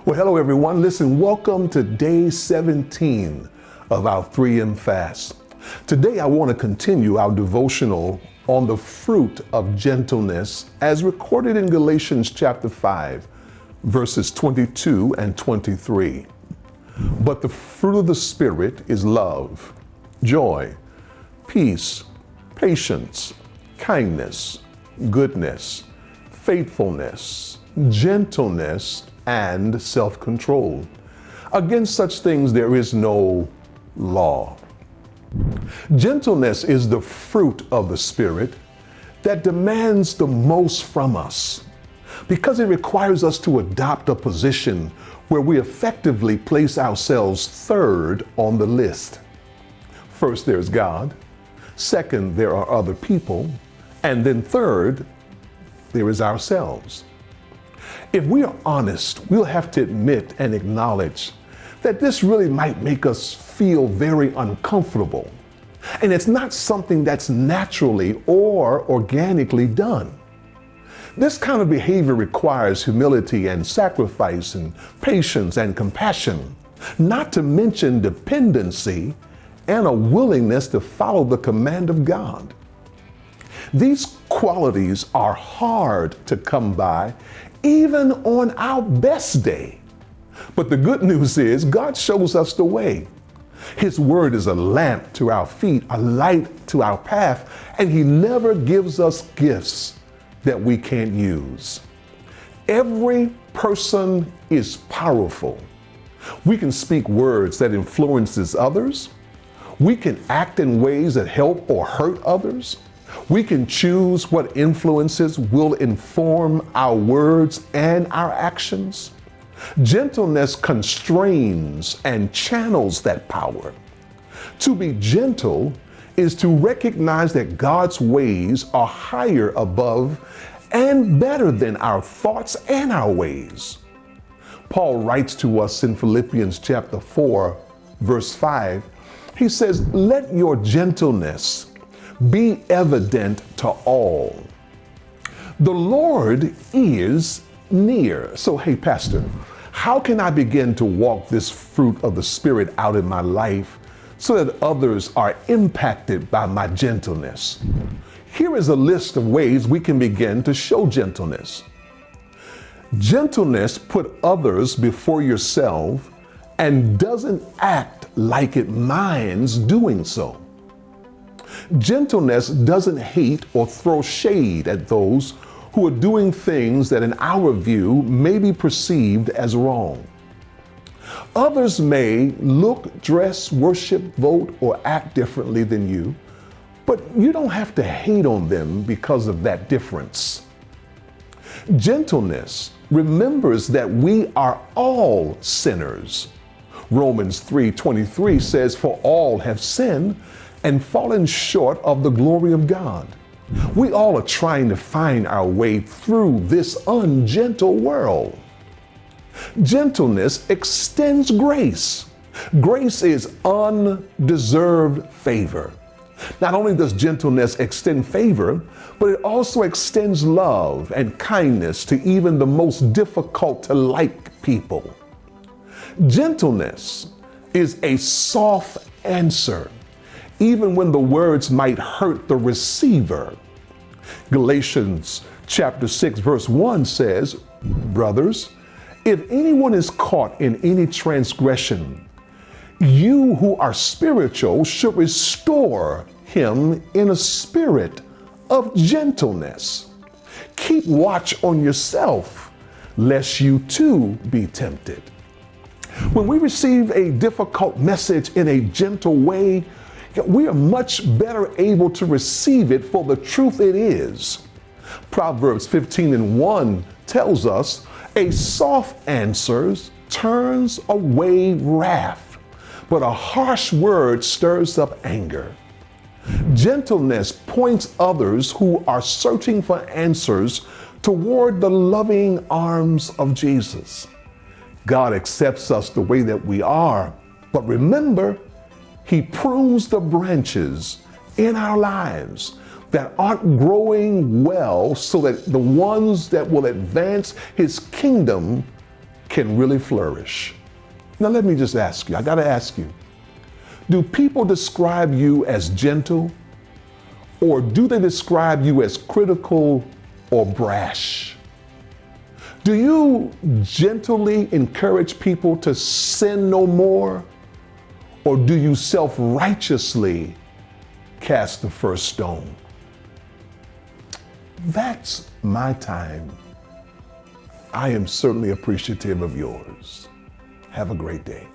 Well, hello everyone. Listen, welcome to day 17 of our 3M fast. Today I want to continue our devotional on the fruit of gentleness as recorded in Galatians chapter 5, verses 22 and 23. But the fruit of the Spirit is love, joy, peace, patience, kindness, goodness, faithfulness, gentleness, and self-control. Against such things there is no law. Gentleness is the fruit of the Spirit that demands the most from us because it requires us to adopt a position where we effectively place ourselves third on the list. First, there's God. Second, there are other people. And then third, there is ourselves. If we are honest, we'll have to admit and acknowledge that this really might make us feel very uncomfortable. And it's not something that's naturally or organically done. This kind of behavior requires humility and sacrifice and patience and compassion, not to mention dependency and a willingness to follow the command of God. These qualities are hard to come by even on our best day. But the good news is God shows us the way. His word is a lamp to our feet, a light to our path, and he never gives us gifts that we can't use. Every person is powerful. We can speak words that influences others. We can act in ways that help or hurt others. We can choose what influences will inform our words and our actions. Gentleness constrains and channels that power. To be gentle is to recognize that God's ways are higher above and better than our thoughts and our ways. Paul writes to us in Philippians chapter 4, verse 5. He says, "Let your gentleness be evident to all. The Lord is near." So, hey, Pastor, how can I begin to walk this fruit of the Spirit out in my life so that others are impacted by my gentleness? Here is a list of ways we can begin to show gentleness. Gentleness put others before yourself and doesn't act like it minds doing so. Gentleness doesn't hate or throw shade at those who are doing things that in our view may be perceived as wrong. Others may look, dress, worship, vote, or act differently than you, but you don't have to hate on them because of that difference. Gentleness remembers that we are all sinners. Romans 3:23 says, "For all have sinned and fallen short of the glory of God." We all are trying to find our way through this ungentle world. Gentleness extends grace. Grace is undeserved favor. Not only does gentleness extend favor, but it also extends love and kindness to even the most difficult to like people. Gentleness is a soft answer, even when the words might hurt the receiver. Galatians chapter 6, verse 1 says, "Brothers, if anyone is caught in any transgression, you who are spiritual should restore him in a spirit of gentleness. Keep watch on yourself, lest you too be tempted." When we receive a difficult message in a gentle way, we are much better able to receive it for the truth it is. Proverbs 15:1 tells us, "A soft answer turns away wrath, but a harsh word stirs up anger." Gentleness points others who are searching for answers toward the loving arms of Jesus. God accepts us the way that we are, but remember, He prunes the branches in our lives that aren't growing well so that the ones that will advance His kingdom can really flourish. Now, let me just ask you, I got to ask you, do people describe you as gentle, or do they describe you as critical or brash? Do you gently encourage people to sin no more, or do you self-righteously cast the first stone? That's my time. I am certainly appreciative of yours. Have a great day.